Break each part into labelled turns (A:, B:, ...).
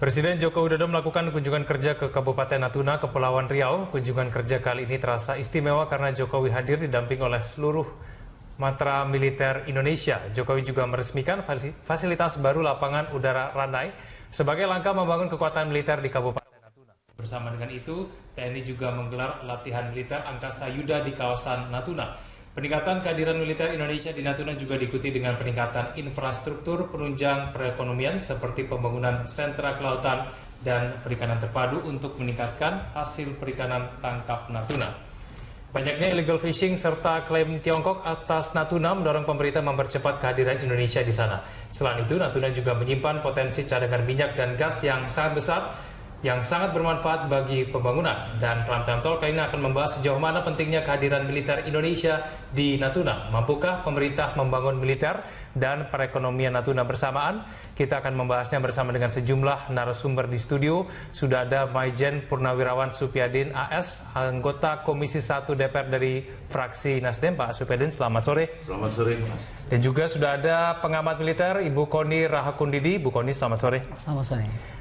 A: Presiden Joko Widodo melakukan kunjungan kerja ke Kabupaten Natuna, Kepulauan Riau. Kunjungan kerja kali ini terasa istimewa karena Jokowi hadir didamping oleh seluruh matra militer Indonesia. Jokowi juga meresmikan fasilitas baru lapangan udara Ranai sebagai langkah membangun kekuatan militer di Kabupaten Natuna. Bersama dengan itu, TNI juga menggelar latihan militer angkasa Yuda di kawasan Natuna. Peningkatan kehadiran militer Indonesia di Natuna juga diikuti dengan peningkatan infrastruktur penunjang perekonomian seperti pembangunan sentra kelautan dan perikanan terpadu untuk meningkatkan hasil perikanan tangkap Natuna. Banyaknya illegal fishing serta klaim Tiongkok atas Natuna mendorong pemerintah mempercepat kehadiran Indonesia di sana. Selain itu, Natuna juga menyimpan potensi cadangan minyak dan gas yang sangat besar yang sangat bermanfaat bagi pembangunan. Dan Pram Tol kali ini akan membahas sejauh mana pentingnya kehadiran militer Indonesia di Natuna. Mampukah pemerintah membangun militer dan perekonomian Natuna bersamaan? Kita akan membahasnya bersama dengan sejumlah narasumber di studio. Sudah ada Maijen Purnawirawan Supyadin AS, anggota Komisi 1 DPR dari fraksi Nasdem. Pak Supyadin, selamat sore.
B: Selamat sore, Mas.
A: Dan juga sudah ada pengamat militer Ibu Koni Rahakundidi. Bu Koni, selamat sore.
C: Selamat sore.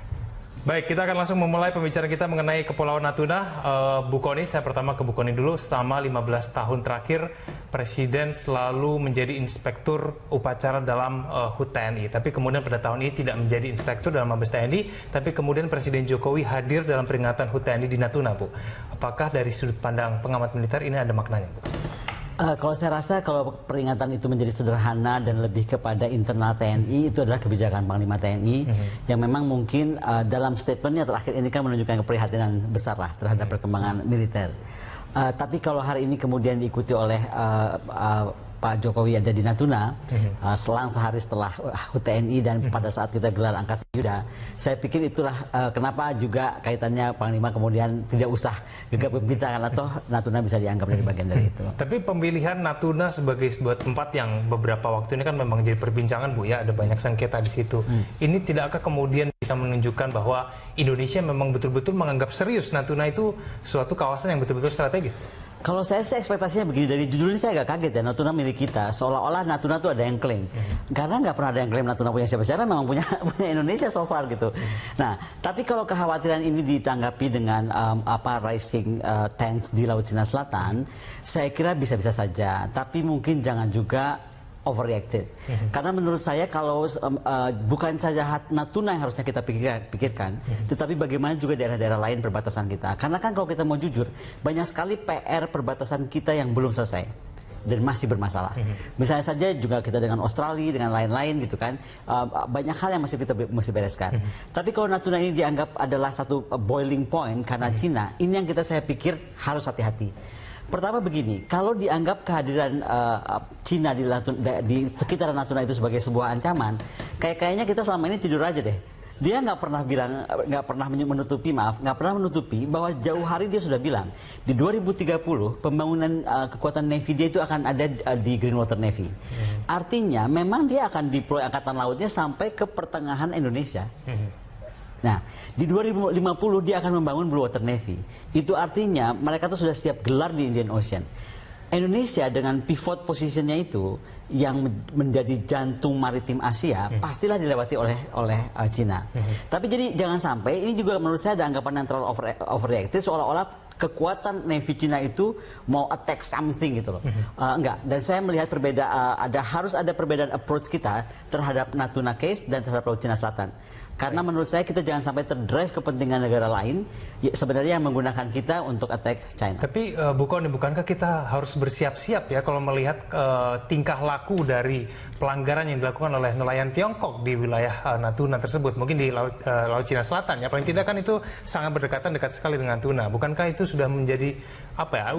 A: Baik, kita akan langsung memulai pembicaraan kita mengenai Kepulauan Natuna. Bu Koni, saya pertama ke Bu Koni dulu. Selama 15 tahun terakhir, Presiden selalu menjadi inspektur upacara dalam HUT TNI. Tapi kemudian pada tahun ini tidak menjadi inspektur dalam Mabes TNI, tapi kemudian Presiden Jokowi hadir dalam peringatan HUT TNI di Natuna, Bu. Apakah dari sudut pandang pengamat militer ini ada maknanya, Bu?
C: Kalau saya rasa kalau peringatan itu menjadi sederhana dan lebih kepada internal TNI, itu adalah kebijakan Panglima TNI yang memang mungkin dalam statementnya terakhir ini kan menunjukkan keprihatinan besar lah terhadap perkembangan militer. Tapi kalau hari ini kemudian diikuti oleh Pak Jokowi ada di Natuna, selang sehari setelah HUT TNI dan pada saat kita gelar angkasa Yuda, saya pikir itulah kenapa juga kaitannya Panglima kemudian tidak usah gegap gempita karena toh Natuna bisa dianggap dari bagian dari itu.
A: Tapi pemilihan Natuna sebagai sebuah tempat yang beberapa waktu ini kan memang jadi perbincangan, Bu, ya, ada banyak sengketa di situ. Ini tidakkah kemudian bisa menunjukkan bahwa Indonesia memang betul-betul menganggap serius Natuna itu suatu kawasan yang betul-betul strategis?
C: Kalau saya sih ekspektasinya begini, dari judul ini saya agak kaget ya, Natuna milik kita. Seolah-olah Natuna tuh ada yang klaim. Karena nggak pernah ada yang klaim Natuna punya siapa-siapa, memang punya Indonesia so far gitu. Nah, tapi kalau kekhawatiran ini ditanggapi dengan rising tense di Laut Cina Selatan, saya kira bisa-bisa saja. Tapi mungkin jangan juga overreacted. Karena menurut saya kalau bukan saja Natuna yang harusnya kita pikirkan, tetapi bagaimana juga daerah-daerah lain perbatasan kita. Karena kan kalau kita mau jujur, banyak sekali PR perbatasan kita yang belum selesai dan masih bermasalah. Misalnya saja juga kita dengan Australia, dengan lain-lain gitu kan, banyak hal yang masih kita mesti bereskan. Tapi kalau Natuna ini dianggap adalah satu boiling point karena Cina, ini yang saya pikir harus hati-hati. Pertama begini, kalau dianggap kehadiran Cina di sekitar Natuna itu sebagai sebuah ancaman, kayaknya kita selama ini tidur aja deh. Dia nggak pernah menutupi bahwa jauh hari dia sudah bilang di 2030 pembangunan kekuatan Navy dia itu akan ada di Greenwater Navy. Artinya memang dia akan deploy angkatan lautnya sampai ke pertengahan Indonesia. Nah, di 2050 dia akan membangun Blue Water Navy. Itu artinya mereka tuh sudah siap gelar di Indian Ocean. Indonesia dengan pivot posisinya itu yang menjadi jantung maritim Asia pastilah dilewati oleh Cina. Tapi jadi jangan sampai ini juga menurut saya ada anggapan yang terlalu overreacted seolah-olah kekuatan Navy Cina itu mau attack something gitu loh. Enggak. Dan saya melihat harus ada perbedaan approach kita terhadap Natuna case dan terhadap Laut Cina Selatan. Karena menurut saya kita jangan sampai terdrive kepentingan negara lain sebenarnya yang menggunakan kita untuk attack China.
A: Tapi bukankah kita harus bersiap-siap ya kalau melihat tingkah laku dari pelanggaran yang dilakukan oleh nelayan Tiongkok di wilayah Natuna tersebut, mungkin di Laut Cina Selatan ya, paling tidak kan itu sangat dekat sekali dengan Natuna. Bukankah itu sudah menjadi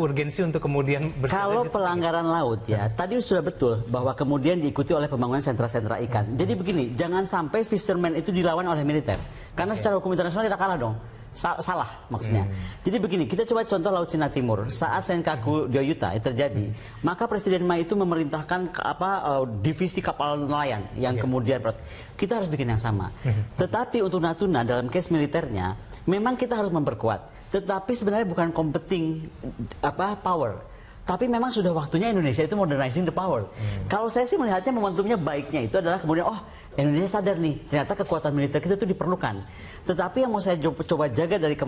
A: urgensi untuk kemudian
C: kalau pelanggaran laut ya, tadi sudah betul bahwa kemudian diikuti oleh pembangunan sentra-sentra ikan. Jadi begini, jangan sampai fisherman itu dilawan oleh militer. Karena secara hukum internasional kita kalah dong. salah maksudnya. Jadi begini, kita coba contoh Laut Cina Timur. Saat Senkaku Dyoyuta terjadi, maka Presiden Ma itu memerintahkan divisi kapal nelayan yang kemudian kita harus bikin yang sama. Tetapi untuk Natuna dalam case militernya, memang kita harus memperkuat. Tetapi sebenarnya bukan competing power. Tapi memang sudah waktunya Indonesia itu modernizing the power. Kalau saya sih melihatnya momentumnya baiknya itu adalah kemudian Indonesia sadar nih ternyata kekuatan militer kita itu diperlukan. Tetapi yang mau saya coba jaga dari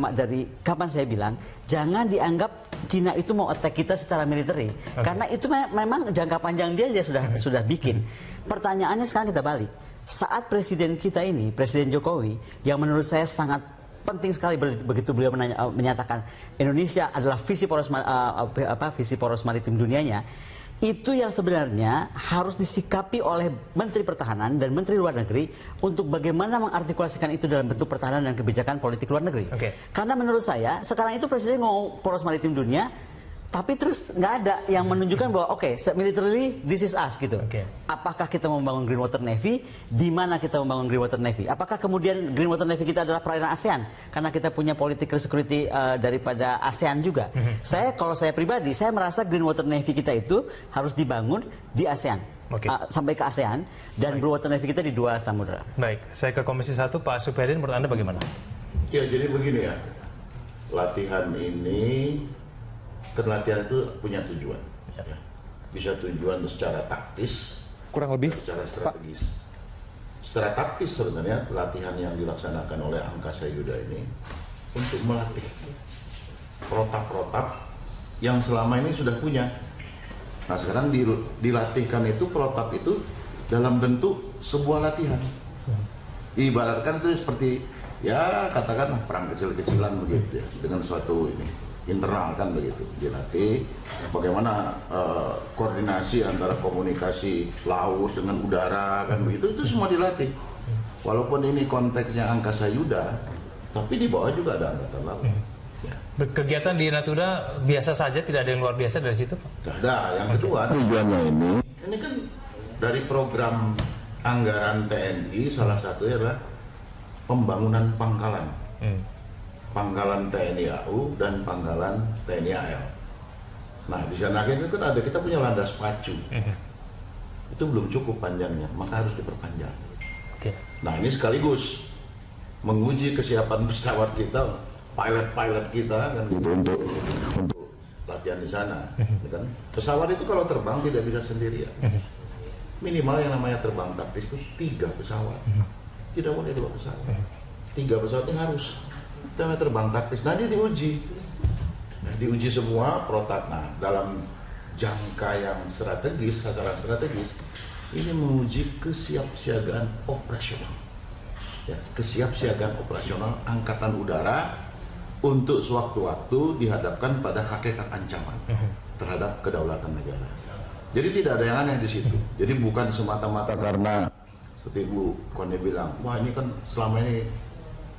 C: kapan saya bilang jangan dianggap Cina itu mau attack kita secara militer, karena itu memang jangka panjang dia sudah bikin. Pertanyaannya sekarang kita balik. Saat presiden kita ini, Presiden Jokowi, yang menurut saya sangat penting sekali begitu beliau menyatakan Indonesia adalah visi poros maritim dunianya, itu yang sebenarnya harus disikapi oleh Menteri Pertahanan dan Menteri Luar Negeri untuk bagaimana mengartikulasikan itu dalam bentuk pertahanan dan kebijakan politik luar negeri. Karena menurut saya sekarang itu Presiden mau poros maritim dunia, tapi terus nggak ada yang menunjukkan bahwa militarily this is us gitu. Apakah kita membangun Green Water Navy? Di mana kita membangun Green Water Navy? Apakah kemudian Green Water Navy kita adalah perairan ASEAN? Karena kita punya political security daripada ASEAN juga. Kalau saya pribadi, saya merasa Green Water Navy kita itu harus dibangun di ASEAN. Sampai ke ASEAN dan Blue Water Navy kita di 2 samudera.
A: Baik, saya ke Komisi 1, Pak Supyadin, menurut Anda bagaimana?
B: Ya, jadi begini ya, latihan ini latihan itu punya tujuan, ya. Bisa tujuan secara taktis,
D: kurang lebih,
B: secara strategis. Secara taktis sebenarnya latihan yang dilaksanakan oleh Angkasa Yuda ini untuk melatih protap-protap yang selama ini sudah punya. Nah sekarang dilatihkan itu protap itu dalam bentuk sebuah latihan. Ibaratkan itu seperti ya katakanlah perang kecil-kecilan begitu ya, dengan suatu internal kan begitu, dilatih bagaimana koordinasi antara komunikasi laut dengan udara kan begitu, itu semua dilatih. Walaupun ini konteksnya Angkasa Yuda, tapi di bawah juga ada angkatan laut.
A: Kegiatan di Natuna biasa saja, tidak ada yang luar biasa dari situ?
B: Tidak ada. Yang kedua tujuannya ini kan dari program anggaran TNI, salah satunya adalah pembangunan pangkalan. Pangkalan TNI AU dan pangkalan TNI AL. Nah di sana itu kan kita punya landas pacu. Itu belum cukup panjangnya, maka harus diperpanjang. Nah ini sekaligus menguji kesiapan pesawat kita, pilot kita kan gitu, untuk latihan di sana. Kan? Pesawat itu kalau terbang tidak bisa sendirian. Minimal yang namanya terbang taktis itu 3 pesawat. Tidak boleh 2 pesawat. 3 pesawat yang harus. Kita terbang taktis, nah dia diuji. Diuji semua protap. Nah dalam jangka yang strategis, sasaran strategis, ini menguji kesiapsiagaan operasional. Ya, kesiapsiagaan operasional Angkatan Udara untuk sewaktu-waktu dihadapkan pada hakikat ancaman terhadap kedaulatan negara. Jadi tidak ada yang aneh di situ. Jadi bukan semata-mata karena seperti Bu Kone bilang, wah ini kan selama ini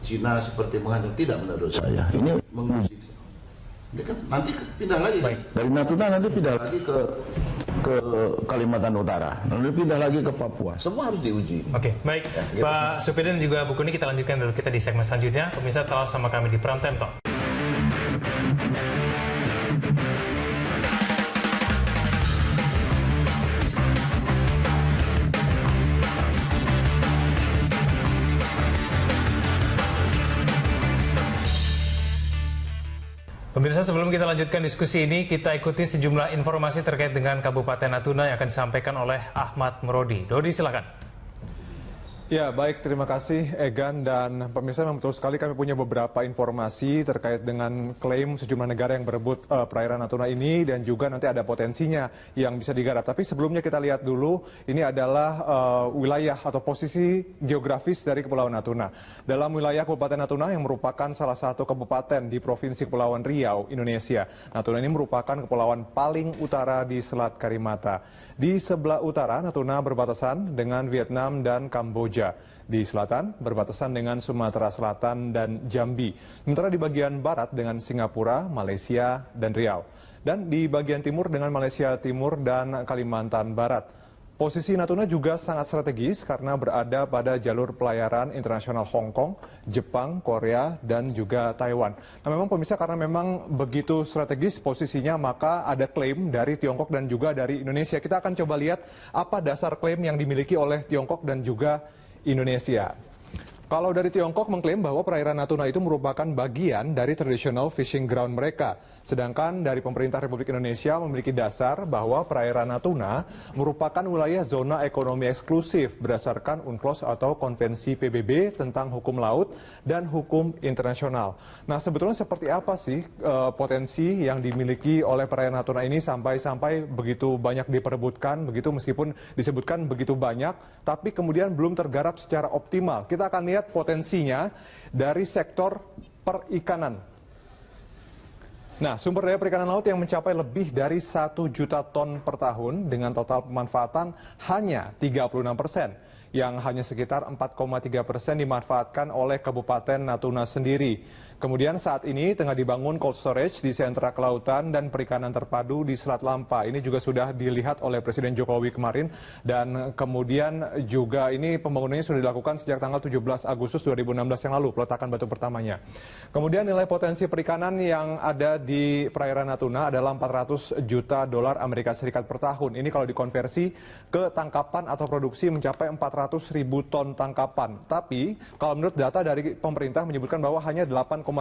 B: Cina seperti mengancam. Tidak, menurut saya ini menguji. Ini kan nanti pindah lagi kan? Dari Natuna nanti pindah lagi ke Kalimantan Utara, nanti pindah lagi ke Papua. Semua harus diuji.
A: Baik ya, gitu. Pak Supyadin juga Bu Kone, kita lanjutkan dulu kita di segmen selanjutnya. Pemirsa, tetap sama kami di Prime Time Talk. Pemirsa, sebelum kita lanjutkan diskusi ini, kita ikuti sejumlah informasi terkait dengan Kabupaten Natuna yang akan disampaikan oleh Ahmad Murodi. Dodi, silakan.
D: Ya, baik, terima kasih Egan dan pemirsa, memang betul sekali kami punya beberapa informasi terkait dengan klaim sejumlah negara yang berebut perairan Natuna ini dan juga nanti ada potensinya yang bisa digarap. Tapi sebelumnya kita lihat dulu, ini adalah wilayah atau posisi geografis dari Kepulauan Natuna. Dalam wilayah Kabupaten Natuna yang merupakan salah satu kabupaten di Provinsi Kepulauan Riau, Indonesia. Natuna ini merupakan kepulauan paling utara di Selat Karimata. Di sebelah utara, Natuna berbatasan dengan Vietnam dan Kamboja. Di selatan, berbatasan dengan Sumatera Selatan dan Jambi. Sementara di bagian barat dengan Singapura, Malaysia, dan Riau. Dan di bagian timur dengan Malaysia Timur dan Kalimantan Barat. Posisi Natuna juga sangat strategis karena berada pada jalur pelayaran internasional Hong Kong, Jepang, Korea, dan juga Taiwan. Nah, memang pemirsa, karena memang begitu strategis posisinya, maka ada klaim dari Tiongkok dan juga dari Indonesia. Kita akan coba lihat apa dasar klaim yang dimiliki oleh Tiongkok dan juga Indonesia. Kalau dari Tiongkok mengklaim bahwa perairan Natuna itu merupakan bagian dari traditional fishing ground mereka. Sedangkan dari pemerintah Republik Indonesia memiliki dasar bahwa perairan Natuna merupakan wilayah zona ekonomi eksklusif berdasarkan UNCLOS atau Konvensi PBB tentang hukum laut dan hukum internasional. Nah, sebetulnya seperti apa sih potensi yang dimiliki oleh perairan Natuna ini sampai begitu banyak diperebutkan, begitu meskipun disebutkan begitu banyak, tapi kemudian belum tergarap secara optimal. Kita akan lihat potensinya dari sektor perikanan. Nah, sumber daya perikanan laut yang mencapai lebih dari 1 juta ton per tahun dengan total pemanfaatan hanya 36%, yang hanya sekitar 4,3% dimanfaatkan oleh Kabupaten Natuna sendiri. Kemudian saat ini tengah dibangun cold storage di sentra kelautan dan perikanan terpadu di Selat Lampa. Ini juga sudah dilihat oleh Presiden Jokowi kemarin, dan kemudian juga ini pembangunannya sudah dilakukan sejak tanggal 17 Agustus 2016 yang lalu, peletakan batu pertamanya. Kemudian nilai potensi perikanan yang ada di perairan Natuna adalah 400 juta dolar Amerika Serikat per tahun. Ini kalau dikonversi ke tangkapan atau produksi mencapai 400 ribu ton tangkapan. Tapi kalau menurut data dari pemerintah menyebutkan bahwa hanya 8,9%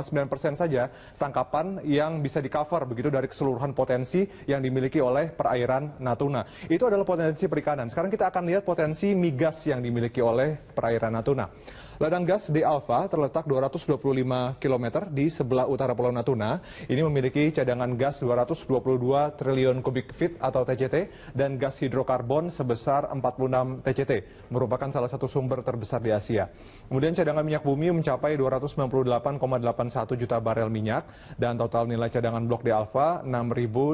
D: saja tangkapan yang bisa di-cover begitu dari keseluruhan potensi yang dimiliki oleh perairan Natuna. Itu adalah potensi perikanan. Sekarang kita akan lihat potensi migas yang dimiliki oleh perairan Natuna. Ladang gas De Alfa terletak 225 km di sebelah utara Pulau Natuna. Ini memiliki cadangan gas 222 triliun kubik feet atau TCT dan gas hidrokarbon sebesar 46 TCT, merupakan salah satu sumber terbesar di Asia. Kemudian cadangan minyak bumi mencapai 298,81 juta barel minyak dan total nilai cadangan blok De Alfa 6.000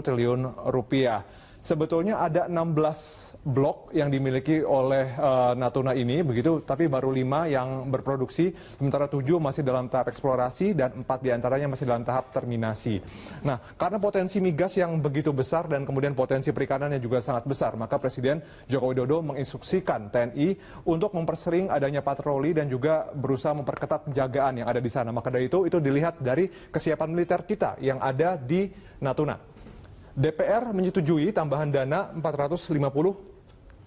D: triliun rupiah. Sebetulnya ada 16 blok yang dimiliki oleh Natuna ini, begitu, tapi baru 5 yang berproduksi, sementara 7 masih dalam tahap eksplorasi dan 4 diantaranya masih dalam tahap terminasi. Nah, karena potensi migas yang begitu besar dan kemudian potensi perikanan yang juga sangat besar, maka Presiden Joko Widodo menginstruksikan TNI untuk mempersering adanya patroli dan juga berusaha memperketat penjagaan yang ada di sana. Maka dari itu dilihat dari kesiapan militer kita yang ada di Natuna. DPR menyetujui tambahan dana 450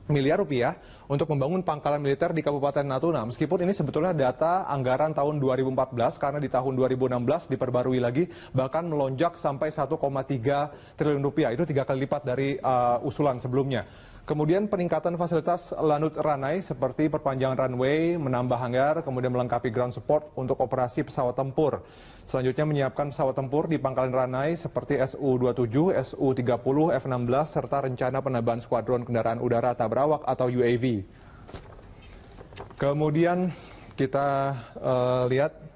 D: miliar rupiah untuk membangun pangkalan militer di Kabupaten Natuna. Meskipun ini sebetulnya data anggaran tahun 2014, karena di tahun 2016 diperbarui lagi, bahkan melonjak sampai 1,3 triliun rupiah. Itu 3 kali lipat dari usulan sebelumnya. Kemudian peningkatan fasilitas lanut Ranai seperti perpanjangan runway, menambah hanggar, kemudian melengkapi ground support untuk operasi pesawat tempur. Selanjutnya menyiapkan pesawat tempur di pangkalan Ranai seperti Su-27, Su-30, F-16, serta rencana penambahan skuadron kendaraan udara tak berawak atau UAV. Kemudian kita lihat.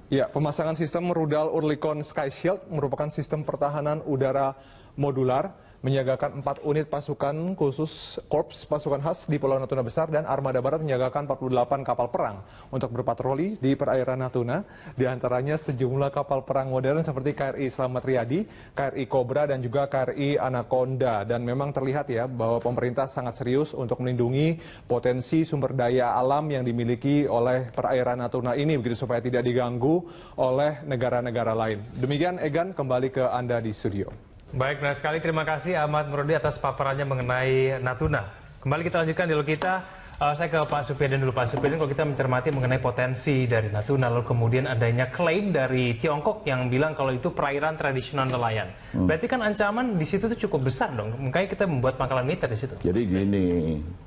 D: Ya, pemasangan sistem rudal Oerlikon Sky Shield merupakan sistem pertahanan udara modular, menyiagakan 4 unit pasukan khusus Korps Pasukan Khas di Pulau Natuna Besar, dan Armada Barat menyiagakan 48 kapal perang untuk berpatroli di perairan Natuna. Di antaranya sejumlah kapal perang modern seperti KRI Slamet Riyadi, KRI Cobra, dan juga KRI Anaconda. Dan memang terlihat ya bahwa pemerintah sangat serius untuk melindungi potensi sumber daya alam yang dimiliki oleh perairan Natuna ini, begitu supaya tidak diganggu oleh negara-negara lain. Demikian Egan, kembali ke Anda di studio.
A: Baik, benar sekali. Terima kasih Ahmad Murodi atas paparannya mengenai Natuna. Kembali kita lanjutkan dialog kita. Saya ke Pak Supyadin dulu. Pak Supyadin, kalau kita mencermati mengenai potensi dari Natuna, lalu kemudian adanya klaim dari Tiongkok yang bilang kalau itu perairan tradisional nelayan. Berarti kan ancaman di situ tuh cukup besar dong. Makanya kita membuat pangkalan militer di situ.
B: Jadi gini,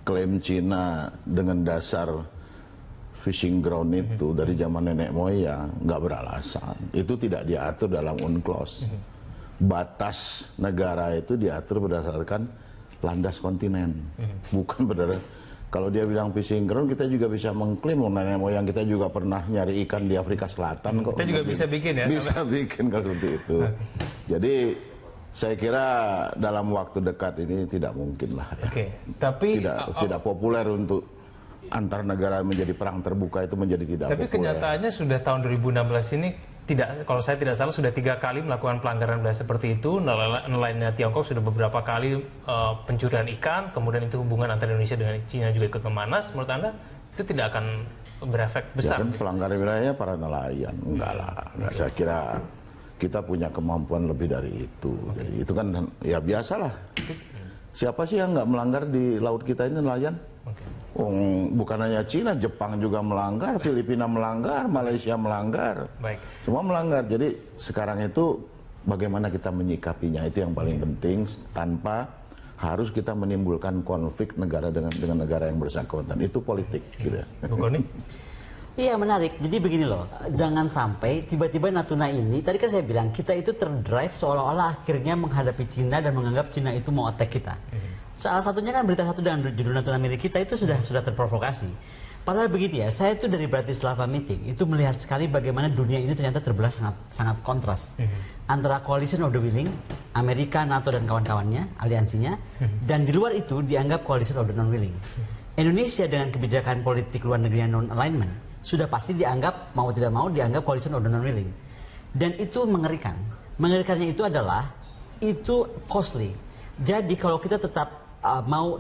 B: klaim Cina dengan dasar fishing ground itu dari zaman nenek moyang nggak beralasan. Itu tidak diatur dalam UNCLOS. Batas negara itu diatur berdasarkan landas kontinen, bukan berdasarkan. Kalau dia bilang fishing ground, kita juga bisa mengklaim nenek moyang kita juga pernah nyari ikan di Afrika Selatan kok.
A: Kita juga bisa bikin ya?
B: Bisa bikin kalau seperti itu. Jadi saya kira dalam waktu dekat ini tidak mungkin lah ya.
A: Tapi
B: tidak populer untuk antar negara menjadi perang terbuka, itu menjadi tidak populer.
A: Tapi kenyataannya sudah tahun 2016 ini tidak, kalau saya tidak salah sudah 3 kali melakukan pelanggaran wilayah seperti itu. Nelayannya Tiongkok sudah beberapa kali pencurian ikan, kemudian itu hubungan antara Indonesia dengan Cina juga ikut memanas. Menurut Anda itu tidak akan berefek besar?
B: Ya kan pelanggaran wilayahnya para nelayan, enggak lah. Enggak, saya kira kita punya kemampuan lebih dari itu. Jadi itu kan ya biasalah. Siapa sih yang nggak melanggar di laut kita ini nelayan? Bukan hanya Cina, Jepang juga melanggar, Filipina melanggar, Malaysia melanggar.
A: Baik.
B: Semua melanggar. Jadi sekarang itu bagaimana kita menyikapinya itu yang paling penting, tanpa harus kita menimbulkan konflik negara dengan negara yang bersangkutan. Itu politik gitu ya.
A: Bu Kony?
C: Iya, menarik. Jadi begini loh, jangan sampai tiba-tiba Natuna ini, tadi kan saya bilang kita itu terdrive seolah-olah akhirnya menghadapi Cina dan menganggap Cina itu mau attack kita. Salah satunya kan berita satu dengan judul Natuna milik kita itu sudah terprovokasi. Padahal begini ya, saya itu dari Bratislava meeting itu melihat sekali bagaimana dunia ini ternyata terbelah sangat kontras antara coalition of the willing, Amerika, NATO dan kawan-kawannya, aliansinya, dan di luar itu dianggap coalition of the non-willing. Indonesia dengan kebijakan politik luar negeri yang non-alignment sudah pasti dianggap mau tidak mau dianggap coalition of the non-willing, dan itu mengerikan. Mengerikannya itu adalah itu costly. Jadi kalau kita tetap mau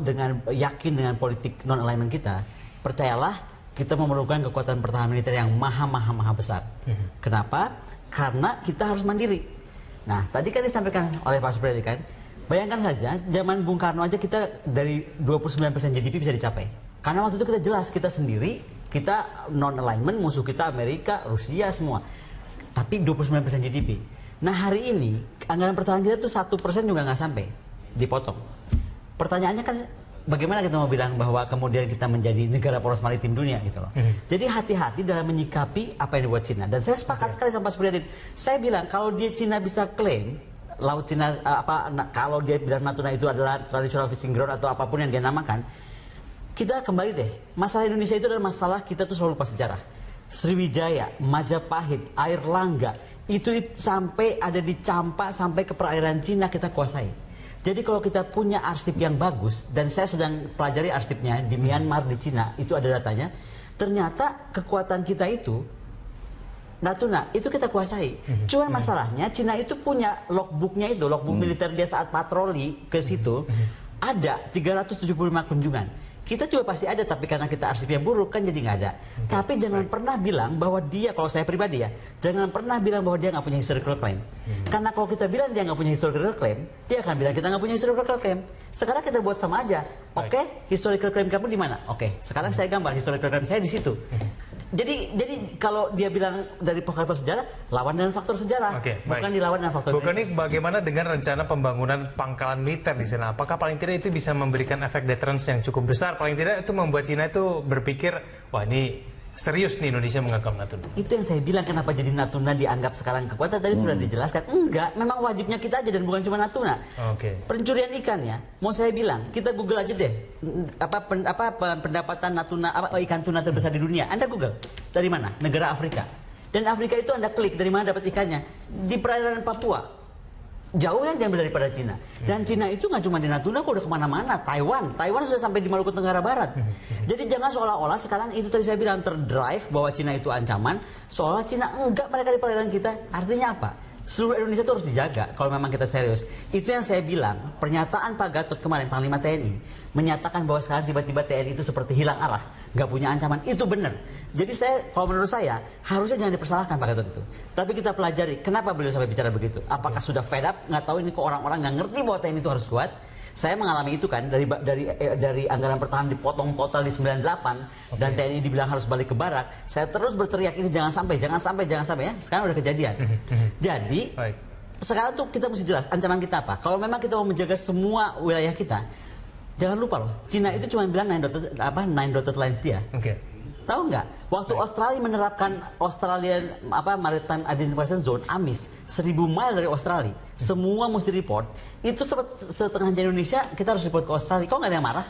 C: yakin dengan politik non-alignment kita, percayalah kita memerlukan kekuatan pertahanan militer yang maha besar. Kenapa? Karena kita harus mandiri. Nah, tadi kan disampaikan oleh Pak Supriyadi kan, bayangkan saja zaman Bung Karno aja kita dari 29% GDP bisa dicapai. Karena waktu itu kita jelas kita sendiri, kita non-alignment, musuh kita Amerika, Rusia semua. Tapi 29% GDP. Nah, hari ini anggaran pertahanan kita tuh 1% juga nggak sampai, dipotong. Pertanyaannya kan bagaimana kita mau bilang bahwa kemudian kita menjadi negara poros maritim dunia gitu loh. Jadi hati-hati dalam menyikapi apa yang dibuat Cina. Dan saya sepakat sekali sama Pak Supriyadi. Saya bilang kalau dia Cina bisa klaim laut Cina kalau dia bilang Natuna itu adalah traditional fishing ground atau apapun yang dia namakan, kita kembali deh. Masalah Indonesia itu adalah masalah kita tuh selalu lupa sejarah. Sriwijaya, Majapahit, Air Langga itu sampai ada di Campak sampai ke perairan Cina kita kuasai. Jadi kalau kita punya arsip yang bagus, dan saya sedang pelajari arsipnya di Myanmar, di Cina, itu ada datanya, ternyata kekuatan kita itu, Natuna, itu kita kuasai. Cuman masalahnya, Cina itu punya logbooknya itu, logbook militer dia saat patroli ke situ, ada 375 kunjungan. Kita juga pasti ada, tapi karena kita arsipnya buruk kan jadi nggak ada. Tapi jangan pernah bilang bahwa dia, kalau saya pribadi ya, jangan pernah bilang bahwa dia nggak punya historical claim. Karena kalau kita bilang dia nggak punya historical claim, dia akan bilang kita nggak punya historical claim. Sekarang kita buat sama aja. Oke, historical claim kamu di mana? Oke, sekarang saya gambar historical claim saya di situ. Jadi kalau dia bilang dari faktor sejarah, lawan dengan faktor sejarah, bukan dilawan dengan faktor.
A: Bu Kony, bagaimana dengan rencana pembangunan pangkalan militer di sana? Apakah paling tidak itu bisa memberikan efek deterrence yang cukup besar? Paling tidak itu membuat Cina itu berpikir, wah ini serius nih Indonesia menganggap Natuna.
C: Itu yang saya bilang kenapa jadi Natuna dianggap sekarang kekuatan, tadi sudah dijelaskan. Enggak, memang wajibnya kita aja dan bukan cuma Natuna. Pencurian ikannya, mau saya bilang, kita Google aja deh pendapatan Natuna, ikan tuna terbesar di dunia. Anda Google dari mana? Negara Afrika. Dan Afrika itu Anda klik dari mana dapat ikannya? Di perairan Papua. Jauh yang diambil daripada Cina. Dan Cina itu nggak cuma di Natuna, kok udah kemana-mana. Taiwan sudah sampai di Maluku Tenggara Barat. Jadi jangan seolah-olah sekarang itu tadi saya bilang terdrive bahwa Cina itu ancaman. Seolah Cina enggak, mereka di perairan kita. Artinya apa? Seluruh Indonesia itu harus dijaga kalau memang kita serius. Itu yang saya bilang. Pernyataan Pak Gatot kemarin, Panglima TNI, menyatakan bahwa sekarang tiba-tiba TNI itu seperti hilang arah, nggak punya ancaman. Itu benar. Jadi kalau menurut saya harusnya jangan dipersalahkan Pak Gatot itu. Tapi kita pelajari kenapa beliau sampai bicara begitu. Apakah sudah fed up? Nggak tahu ini kok orang-orang nggak ngerti bahwa TNI itu harus kuat. Saya mengalami itu kan dari anggaran pertahanan dipotong total di 98 dan TNI dibilang harus balik ke barak. Saya terus berteriak ini jangan sampai ya. Sekarang udah kejadian. Jadi sekarang tuh kita mesti jelas ancaman kita apa. Kalau memang kita mau menjaga semua wilayah kita, jangan lupa loh, Cina itu cuma bilang 9 dotted lines dia. Tahu nggak? Waktu Australia menerapkan Australian Maritime Identification Zone (AMIS) 1000 mile dari Australia, semua mesti report. Itu setengahnya Indonesia kita harus report ke Australia. Kok nggak ada yang marah?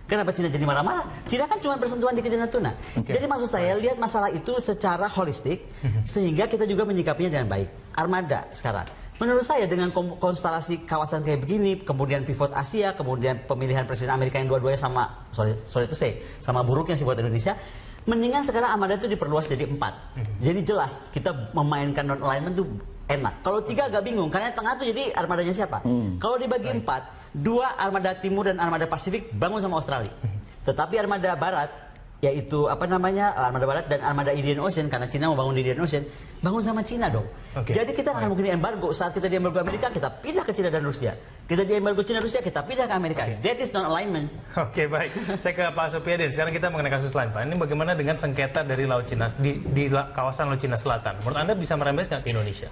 C: Kenapa Cina jadi marah-marah? Cina kan cuma bersentuhan dikit di Natuna. Jadi maksud saya lihat masalah itu secara holistik, sehingga kita juga menyikapinya dengan baik. Armada sekarang. Menurut saya dengan konstelasi kawasan kayak begini, kemudian pivot Asia, kemudian pemilihan Presiden Amerika yang dua-duanya sama, sorry to say, sama buruknya sih buat Indonesia, Mendingan sekarang armada itu diperluas jadi 4. Jadi jelas kita memainkan non-alignment tuh enak. Kalau 3 agak bingung, karena tengah tuh jadi armadanya siapa? Kalau dibagi 4, 2 armada timur dan armada Pasifik bangun sama Australia. Tetapi armada barat, yaitu armada barat dan armada Indian Ocean, karena Cina mau bangun di Indian Ocean, bangun sama Cina dong. Jadi kita akan mungkin embargo. Saat kita di embargo Amerika, kita pindah ke Cina dan Rusia. Kita di embargo Cina Rusia, kita pindah ke Amerika. That is non-alignment.
A: Oke, baik. Saya ke Pak Supyadin. Sekarang kita mengenai kasus lain, Pak. Ini bagaimana dengan sengketa dari Laut Cina di kawasan Laut Cina Selatan? Menurut Anda bisa merembes nggak ke Indonesia?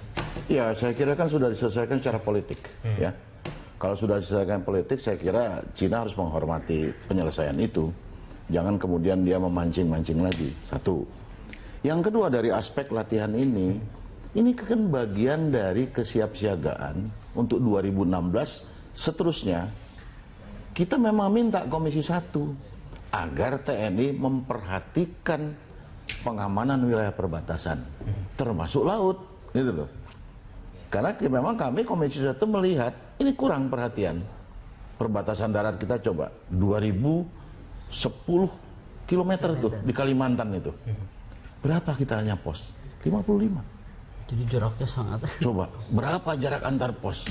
B: Ya, saya kira kan sudah diselesaikan secara politik, ya. Kalau sudah diselesaikan politik, saya kira Cina harus menghormati penyelesaian itu. Jangan kemudian dia memancing-mancing lagi. Satu. Yang kedua, dari aspek latihan ini kan bagian dari kesiapsiagaan untuk 2016 seterusnya. Kita memang minta Komisi 1 agar TNI memperhatikan pengamanan wilayah perbatasan, termasuk laut, gitu loh. Karena memang kami Komisi 1 melihat ini kurang perhatian. Perbatasan darat kita coba 2010 kilometer tuh di Kalimantan itu. Berapa kita hanya pos? 55.
C: Jadi jaraknya sangat.
B: Coba, berapa jarak antar pos?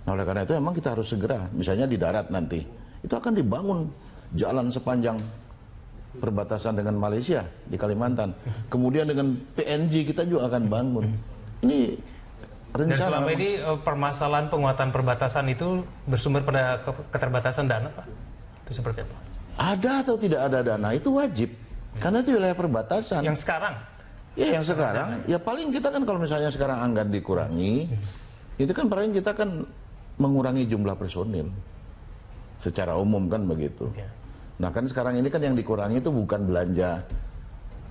B: Nah, oleh karena itu memang kita harus segera, misalnya di darat nanti, itu akan dibangun jalan sepanjang perbatasan dengan Malaysia di Kalimantan. Kemudian dengan PNG kita juga akan bangun. Ini rencana.
A: Dan selama ini permasalahan penguatan perbatasan itu bersumber pada keterbatasan dana, Pak? Itu seperti apa?
B: Ada atau tidak ada dana itu wajib, karena itu wilayah perbatasan.
A: Yang sekarang?
B: Ya, yang sekarang, ya paling kita kan kalau misalnya sekarang anggaran dikurangi, itu kan paling kita kan mengurangi jumlah personil. Secara umum kan begitu. Nah kan sekarang ini kan yang dikurangi itu bukan belanja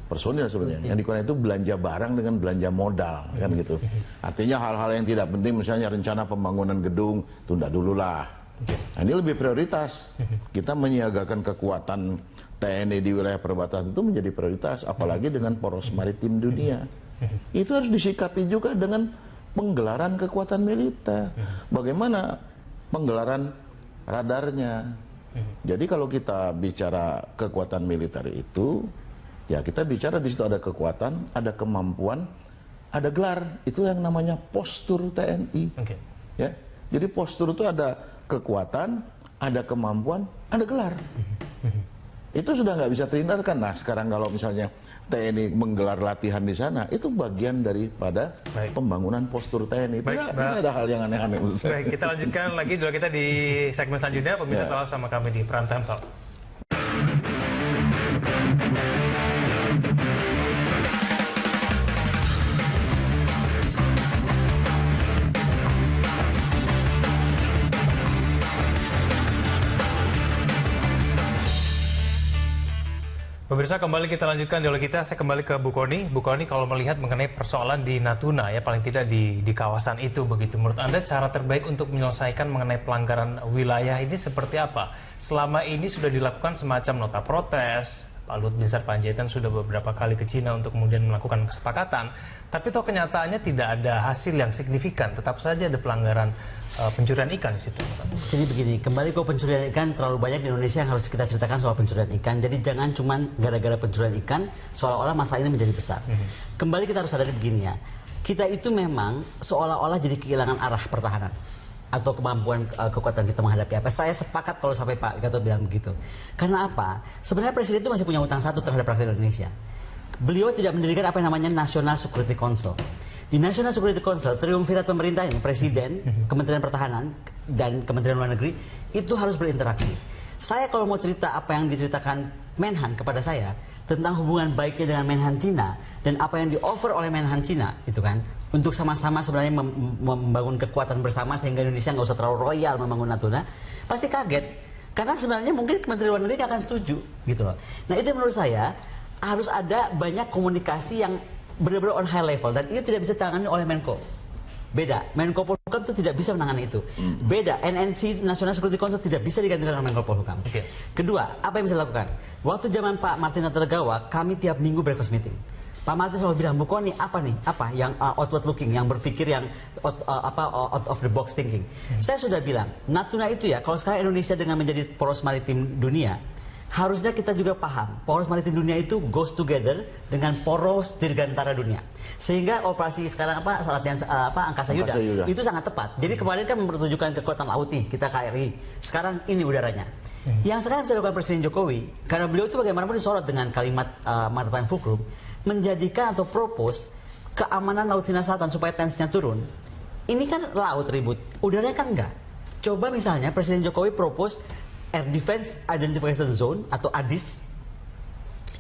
B: personil sebenarnya. Yang dikurangi itu belanja barang dengan belanja modal, kan gitu. Artinya hal-hal yang tidak penting, misalnya rencana pembangunan gedung, tunda dulu lah. Nah, ini lebih prioritas. Kita menyiagakan kekuatan TNI di wilayah perbatasan itu menjadi prioritas, apalagi dengan poros maritim dunia. Itu harus disikapi juga dengan penggelaran kekuatan militer. Bagaimana penggelaran radarnya? Jadi kalau kita bicara kekuatan militer itu, ya kita bicara di situ ada kekuatan, ada kemampuan, ada gelar. Itu yang namanya postur TNI. Ya, jadi postur itu ada kekuatan, ada kemampuan, ada gelar. Itu sudah nggak bisa terhindarkan. Nah sekarang kalau misalnya TNI menggelar latihan di sana, itu bagian daripada pembangunan postur TNI. Tidak ada hal yang aneh-aneh menurut saya.
A: Baik, kita lanjutkan lagi dulu kita di segmen selanjutnya. Pemirsa tetap sama kami di Prime Time Talk. Pemirsa, kembali kita lanjutkan dialog kita. Saya kembali ke Bu Kony. Bu Kony, kalau melihat mengenai persoalan di Natuna, ya paling tidak di kawasan itu begitu. Menurut Anda cara terbaik untuk menyelesaikan mengenai pelanggaran wilayah ini seperti apa? Selama ini sudah dilakukan semacam nota protes. Pak Luhut Binsar Panjaitan sudah beberapa kali ke Cina untuk kemudian melakukan kesepakatan. Tapi toh kenyataannya tidak ada hasil yang signifikan. Tetap saja ada pelanggaran pencurian ikan di situ.
C: Jadi begini, kembali ke pencurian ikan terlalu banyak di Indonesia yang harus kita ceritakan soal pencurian ikan. Jadi jangan cuma gara-gara pencurian ikan seolah-olah masalah ini menjadi besar. Kembali kita harus sadari begini ya. Kita itu memang seolah-olah jadi kehilangan arah pertahanan atau kemampuan kekuatan kita menghadapi apa. Saya sepakat kalau sampai Pak Gatot bilang begitu. Karena apa? Sebenarnya Presiden itu masih punya utang satu terhadap rakyat Indonesia. Beliau tidak mendirikan apa yang namanya National Security Council. Di National Security Council, triumvirat pemerintah ini, Presiden, Kementerian Pertahanan, dan Kementerian Luar Negeri, itu harus berinteraksi. Saya kalau mau cerita apa yang diceritakan Menhan kepada saya, tentang hubungan baiknya dengan Menhan Cina, dan apa yang di-offer oleh Menhan Cina, itu kan, untuk sama-sama sebenarnya membangun kekuatan bersama, sehingga Indonesia nggak usah terlalu royal membangun Natuna, pasti kaget. Karena sebenarnya mungkin Kementerian Luar Negeri akan setuju, gitu loh. Nah itu menurut saya, harus ada banyak komunikasi yang benar-benar on high level, dan itu tidak bisa ditangani oleh Menko. Beda, Menko Polhukam itu tidak bisa menangani itu. Beda, NNC National Security Council tidak bisa digantikan oleh Menko Polhukam. Kedua, apa yang bisa dilakukan? Waktu zaman Pak Martin Natalegawa, kami tiap minggu breakfast meeting. Pak Martin selalu bilang, Bu Kony, apa nih? Apa yang outward looking, yang berpikir yang out of the box thinking. Saya sudah bilang, Natuna itu ya, kalau sekarang Indonesia dengan menjadi poros maritim dunia, harusnya kita juga paham poros maritim dunia itu goes together dengan poros dirgantara dunia, sehingga operasi sekarang angkasa yuda itu sangat tepat. Jadi kemarin kan mempertunjukkan kekuatan laut nih kita KRI, sekarang ini udaranya. Yang sekarang bisa dilakukan Presiden Jokowi karena beliau itu bagaimanapun disorot dengan kalimat Maritime Fulcrum, menjadikan atau propose keamanan Laut Cina Selatan supaya tensinya turun. Ini kan laut ribut, udaranya kan enggak. Coba misalnya Presiden Jokowi propose Air Defense Identification Zone atau ADIZ,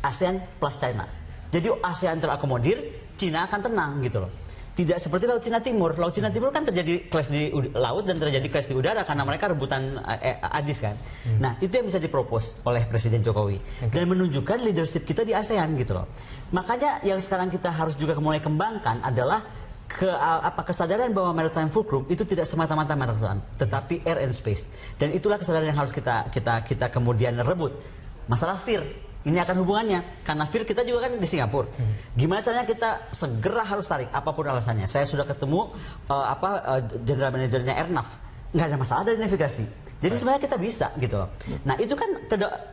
C: ASEAN plus China. Jadi ASEAN terakomodir, Cina akan tenang gitu loh. Tidak seperti Laut Cina Timur. Laut Cina Timur kan terjadi clash di laut dan terjadi clash di udara karena mereka rebutan ADIZ kan. Nah, itu yang bisa dipropos oleh Presiden Jokowi dan menunjukkan leadership kita di ASEAN gitu loh. Makanya yang sekarang kita harus juga mulai kembangkan adalah kesadaran bahwa Maritime Fulcrum itu tidak semata-mata maritime, tetapi air and space. Dan itulah kesadaran yang harus kita kemudian rebut. Masalah FIR ini akan hubungannya karena FIR kita juga kan di Singapura. Gimana caranya kita segera harus tarik apapun alasannya. Saya sudah ketemu general manajernya Airnav, nggak ada masalah dari navigasi. Jadi sebenarnya kita bisa gitu loh. Nah itu kan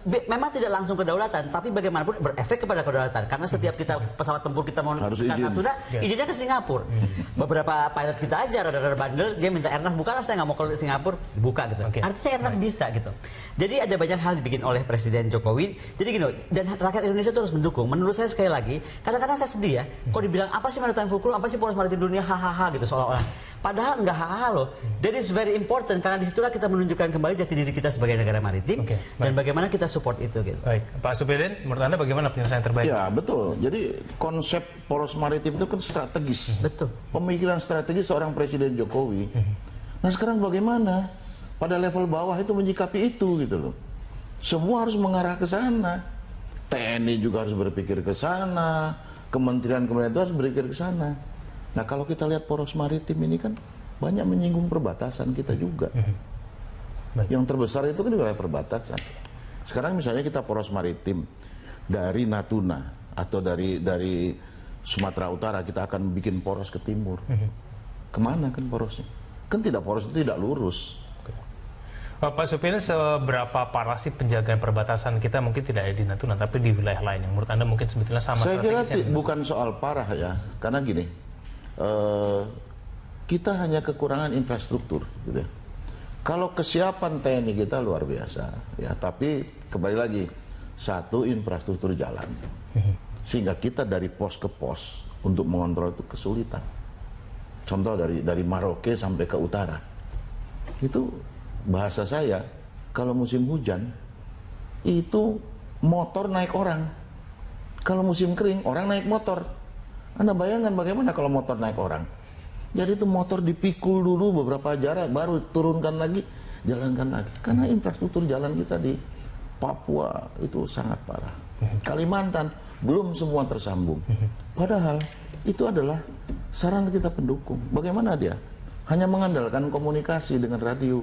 C: memang tidak langsung kedaulatan, tapi bagaimanapun berefek kepada kedaulatan. Karena setiap kita pesawat tempur kita mau ke Natuna, izinnya ke Singapura. Beberapa pilot kita aja rada-rada bandel, dia minta Airnav bukalah, saya nggak mau ke Singapura, buka gitu. Artinya Airnav bisa gitu. Jadi ada banyak hal dibikin oleh Presiden Jokowi. Jadi gini, dan rakyat Indonesia itu harus mendukung. Menurut saya sekali lagi, kadang-kadang saya sedih ya, kok dibilang apa sih Maritime Fulcrum, apa sih poros maritim dunia, hahaha gitu seolah-olah. Padahal nggak hahaha loh. That is very important karena disitulah kita menunjukkan kembali jati diri kita sebagai negara maritim dan bagaimana kita support itu gitu.
A: Baik, Pak Supyadin, menurut Anda bagaimana penyelesaian terbaik?
B: Ya betul. Jadi konsep poros maritim itu kan strategis.
C: Betul.
B: Pemikiran strategis seorang Presiden Jokowi. Nah sekarang bagaimana pada level bawah itu menyikapi itu gitu loh. Semua harus mengarah ke sana. TNI juga harus berpikir ke sana. Kementerian-kementerian itu harus berpikir ke sana. Nah kalau kita lihat poros maritim ini kan banyak menyinggung perbatasan kita juga. Yang terbesar itu kan di wilayah perbatasan. Sekarang misalnya kita poros maritim dari Natuna atau dari Sumatera Utara kita akan bikin poros ke timur. Kemana kan porosnya? Kan poros itu tidak lurus.
A: Pak Supyadin, seberapa parah sih penjagaan perbatasan kita mungkin tidak ada di Natuna tapi di wilayah lain yang menurut Anda mungkin sebetulnya sama?
B: Saya kira bukan soal parah ya, karena gini, kita hanya kekurangan infrastruktur gitu ya. Kalau kesiapan TNI kita luar biasa, ya. Tapi kembali lagi, satu infrastruktur jalan, sehingga kita dari pos ke pos untuk mengontrol itu kesulitan. Contoh dari Maroke sampai ke utara, itu bahasa saya, kalau musim hujan itu motor naik orang, kalau musim kering orang naik motor. Anda bayangkan bagaimana kalau motor naik orang? Jadi itu motor dipikul dulu beberapa jarak, baru turunkan lagi, jalankan lagi. Karena infrastruktur jalan kita di Papua itu sangat parah. Kalimantan belum semua tersambung. Padahal itu adalah sarana kita pendukung. Bagaimana dia? Hanya mengandalkan komunikasi dengan radio,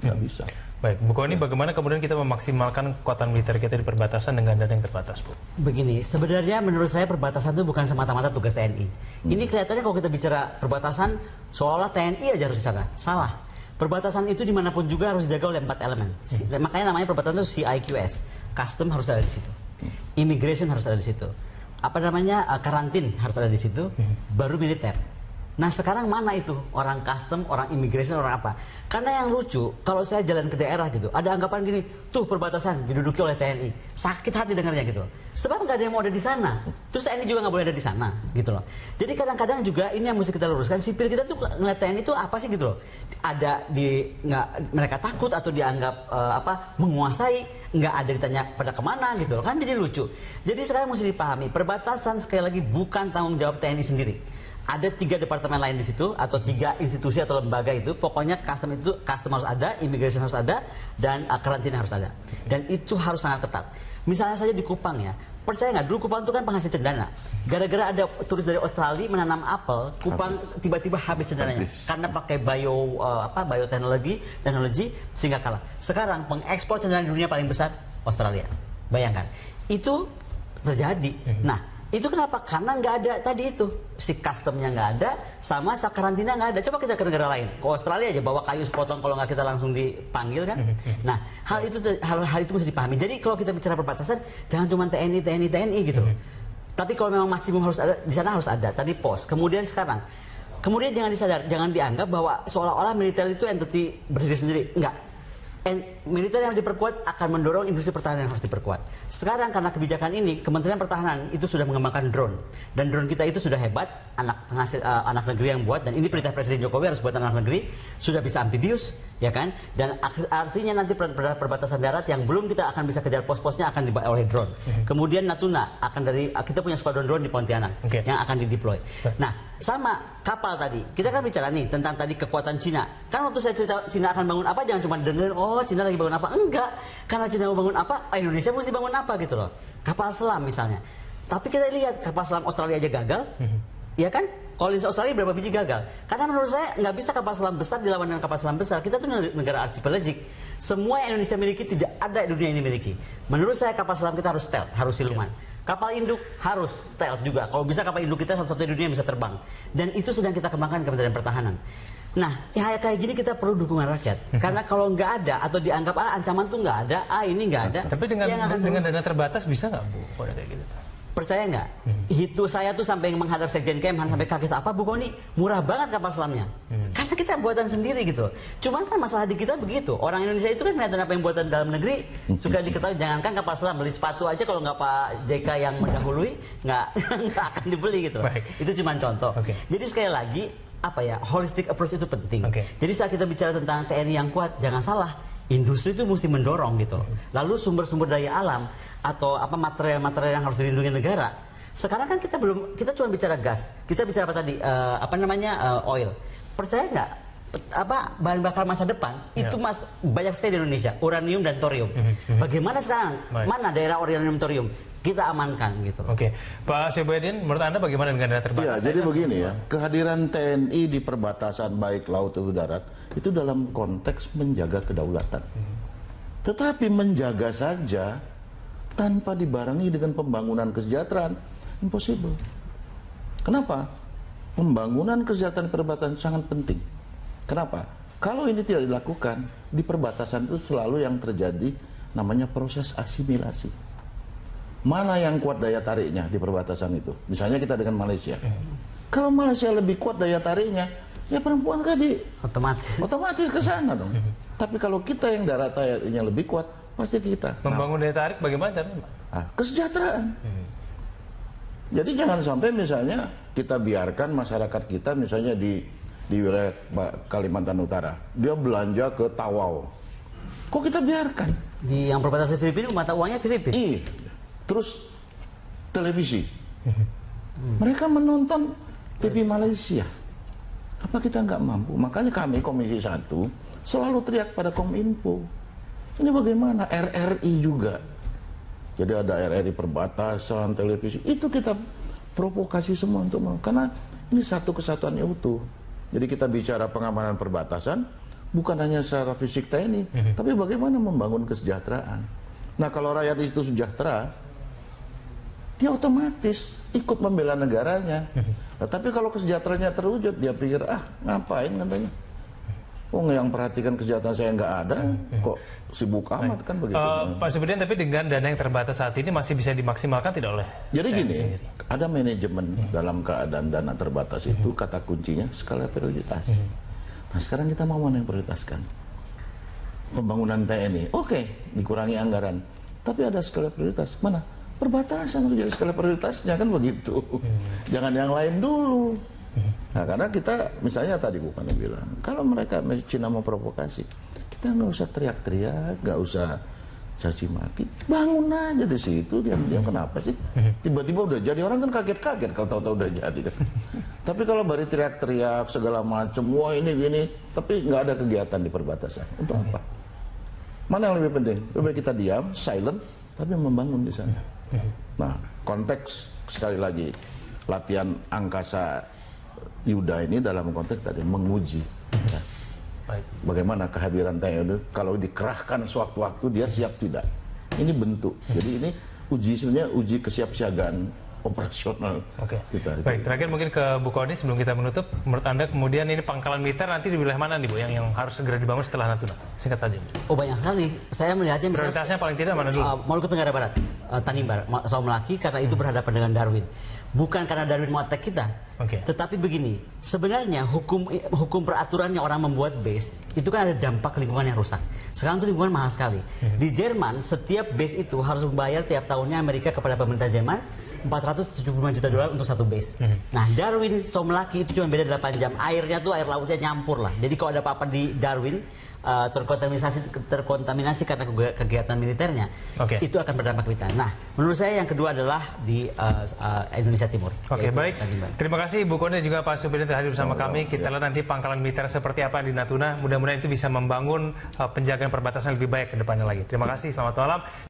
B: nggak bisa.
A: Baik, Bu Kony, bagaimana kemudian kita memaksimalkan kekuatan militer kita di perbatasan dengan dana yang terbatas, Bu?
C: Begini, sebenarnya menurut saya perbatasan itu bukan semata-mata tugas TNI. Ini kelihatannya kalau kita bicara perbatasan, seolah-olah TNI aja harus di sana. Salah. Perbatasan itu dimanapun juga harus dijaga oleh 4 elemen. Makanya namanya perbatasan itu CIQS. Custom harus ada di situ. Immigration harus ada di situ. Karantin harus ada di situ. Baru militer. Nah sekarang mana itu orang custom, orang immigration, orang apa? Karena yang lucu, kalau saya jalan ke daerah gitu, ada anggapan gini, tuh perbatasan diduduki oleh TNI. Sakit hati dengarnya gitu. Sebab nggak ada yang mau ada di sana. Terus TNI juga nggak boleh ada di sana, gitu loh. Jadi kadang-kadang juga ini yang mesti kita luruskan. Sipil kita tuh ngeliat TNI itu apa sih gitu loh? Ada mereka takut atau dianggap menguasai, nggak ada ditanya pada kemana gitu loh. Kan jadi lucu. Jadi sekarang mesti dipahami, perbatasan sekali lagi bukan tanggung jawab TNI sendiri. Ada 3 departemen lain di situ atau 3 institusi atau lembaga itu, pokoknya custom harus ada, immigration harus ada, dan karantina harus ada. Dan itu harus sangat ketat. Misalnya saja di Kupang ya, percaya nggak dulu Kupang itu kan penghasil cendana. Gara-gara ada turis dari Australia menanam apel, Kupang tiba-tiba habis cendananya karena pakai bioteknologi sehingga kalah. Sekarang pengekspor cendana di dunia paling besar Australia. Bayangkan, itu terjadi. Nah, itu kenapa? Karena nggak ada tadi itu, si customnya nggak ada, sama si karantina nggak ada. Coba kita ke negara lain, ke Australia aja bawa kayu sepotong, kalau nggak kita langsung dipanggil kan. Nah, hal itu mesti dipahami. Jadi kalau kita bicara perbatasan, jangan cuma TNI gitu. Tapi kalau memang maksimum harus ada, di sana harus ada. Tadi pos, kemudian sekarang. Kemudian jangan dianggap bahwa seolah-olah militer itu entity berdiri sendiri. Enggak. Militer yang diperkuat akan mendorong industri pertahanan yang harus diperkuat. Sekarang karena kebijakan ini, Kementerian Pertahanan itu sudah mengembangkan drone. Dan drone kita itu sudah hebat, anak negeri yang buat, dan ini perintah Presiden Jokowi harus buat anak negeri, sudah bisa amphibious, ya kan? Dan artinya nanti perbatasan darat yang belum kita akan bisa kejar pos-posnya akan dibawa oleh drone. Kemudian Natuna akan kita punya skuadron drone di Pontianak yang akan dideploy. Nah, sama kapal tadi, kita kan bicara nih tentang tadi kekuatan Cina. Kan waktu saya cerita Cina akan bangun apa, jangan cuma dengerin, oh Cina lagi bangun apa. Enggak, karena Cina mau bangun apa, Indonesia mesti bangun apa gitu loh. Kapal selam misalnya. Tapi kita lihat kapal selam Australia aja gagal, ya kan? Collins Australia berapa biji gagal? Karena menurut saya nggak bisa kapal selam besar dilawan dengan kapal selam besar. Kita tuh negara archipelagic. Semua yang Indonesia miliki tidak ada di dunia ini miliki. Menurut saya kapal selam kita harus stealth, harus siluman. Kapal induk harus stealth juga. Kalau bisa kapal induk kita satu-satunya di dunia yang bisa terbang. Dan itu sedang kita kembangkan Kementerian Pertahanan. Nah, ya kayak gini kita perlu dukungan rakyat. Karena kalau nggak ada atau dianggap ancaman tuh nggak ada, ini nggak ada.
A: Tapi dengan dana terbatas bisa nggak Bu? Kalau kayak gitu.
C: Percaya nggak? Itu saya tuh sampai menghadap Sekjen Kemhan sampai kaget, apa Bu Koni? Murah banget kapal selamnya. Karena kita buatan sendiri gitu. Cuman kan masalah di kita begitu. Orang Indonesia itu kan kelihatan apa yang buatan dalam negeri suka diketahui. Jangankan kapal selam, beli sepatu aja kalau nggak Pak JK yang mendahului nggak akan dibeli gitu. Itu cuma contoh. Jadi sekali lagi apa ya, holistic approach itu penting. Jadi saat kita bicara tentang TNI yang kuat, jangan salah. Industri itu mesti mendorong gitu. Lalu sumber-sumber daya alam atau apa material-material yang harus dilindungi negara. Sekarang kan kita cuma bicara gas. Kita bicara apa tadi? Oil. Percaya nggak? Bahan bakar masa depan itu banyak sekali di Indonesia, uranium dan thorium. Bagaimana sekarang? Mana daerah uranium thorium? Kita amankan gitu.
A: Pak Syahbudin, menurut Anda bagaimana dengan dana terbatas?
B: Ya, jadi begini ya, kehadiran TNI di perbatasan baik laut atau darat itu dalam konteks menjaga kedaulatan. Tetapi menjaga saja tanpa dibarengi dengan pembangunan kesejahteraan, impossible. Kenapa? Pembangunan kesejahteraan perbatasan sangat penting. Kenapa? Kalau ini tidak dilakukan, di perbatasan itu selalu yang terjadi namanya proses asimilasi. Mana yang kuat daya tariknya di perbatasan itu? Misalnya kita dengan Malaysia. Kalau Malaysia lebih kuat daya tariknya, ya perempuan kan otomatis ke sana dong. Tapi kalau kita yang daya tariknya lebih kuat, pasti kita.
A: Membangun daya tarik bagaimana caranya?
B: Kesejahteraan. Jadi jangan sampai misalnya kita biarkan masyarakat kita misalnya di wilayah Kalimantan Utara, dia belanja ke Tawau. Kok kita biarkan?
C: Di yang perbatasan Filipina, mata uangnya Filipina.
B: Iya. Terus televisi, mereka menonton TV Malaysia. Apa kita nggak mampu? Makanya kami Komisi 1 selalu teriak pada Kominfo. Ini bagaimana? RRI juga. Jadi ada RRI perbatasan, televisi. Itu kita provokasi semua untuk karena ini satu kesatuan yang utuh. Jadi kita bicara pengamanan perbatasan bukan hanya secara fisik TNI, tapi bagaimana membangun kesejahteraan. Nah kalau rakyat itu sejahtera, dia otomatis ikut membela negaranya. Nah, tapi kalau kesejahteraannya terwujud, dia pikir ngapain katanya. Yang perhatikan kesejahteraan saya nggak ada, kok sibuk amat kan begitu.
A: Pak Syahbudin, tapi dengan dana yang terbatas saat ini masih bisa dimaksimalkan tidak oleh?
B: Jadi gini, ada manajemen dalam keadaan dana terbatas itu, kata kuncinya skala prioritas. Nah sekarang kita mau mana yang prioritaskan? Pembangunan TNI, dikurangi anggaran, tapi ada skala prioritas mana? Perbatasan harus jadi skala prioritasnya kan begitu. Jangan yang lain dulu. Nah karena kita misalnya tadi bukan yang bilang, kalau mereka Cina mau provokasi, kita nggak usah teriak-teriak, nggak usah caci maki, bangun aja di situ. Diam-diam kenapa sih? Tiba-tiba udah jadi, orang kan kaget-kaget kalau tahu-tahu udah jadi kan. Tapi kalau baru teriak-teriak segala macam, wah ini gini, tapi nggak ada kegiatan di perbatasan, untuk apa? Mana yang lebih penting? Lebih baik kita diam, silent, tapi membangun di sana. Nah, konteks sekali lagi latihan angkasa Yuda ini dalam konteks tadi menguji ya. Bagaimana kehadiran TNI itu kalau dikerahkan sewaktu-waktu dia siap tidak. Ini bentuk. Jadi ini sebenarnya uji kesiapsiagaan operasional kita.
A: Baik, terakhir mungkin ke Bu Kony sebelum kita menutup. Menurut Anda kemudian ini pangkalan militer nanti di wilayah mana nih Bu yang harus segera dibangun setelah Natuna? Singkat saja.
C: Oh banyak sekali. Saya melihatnya misalnya
A: prioritasnya paling tidak mana dulu?
C: Maluku Tenggara Barat, Tanimbar, Saumlaki karena itu berhadapan dengan Darwin. Bukan karena Darwin mau attack kita, tetapi begini. Sebenarnya hukum peraturannya orang membuat base itu kan ada dampak lingkungan yang rusak. Sekarang itu lingkungan mahal sekali. Di Jerman setiap base itu harus membayar tiap tahunnya Amerika kepada pemerintah Jerman $475 juta untuk satu base. Nah, Darwin, Saumlaki itu cuma beda 8 jam. Airnya tuh air lautnya nyampur lah. Jadi kalau ada apa-apa di Darwin terkontaminasi karena kegiatan militernya, itu akan berdampak kita. Nah, menurut saya yang kedua adalah di Indonesia Timur.
A: Baik. Terima kasih Bu Kony dan juga Pak Supidin telah hadir bersama kami. Kita lihat nanti pangkalan militer seperti apa di Natuna. Mudah-mudahan itu bisa membangun penjagaan perbatasan lebih baik ke depannya lagi. Terima kasih. Selamat malam.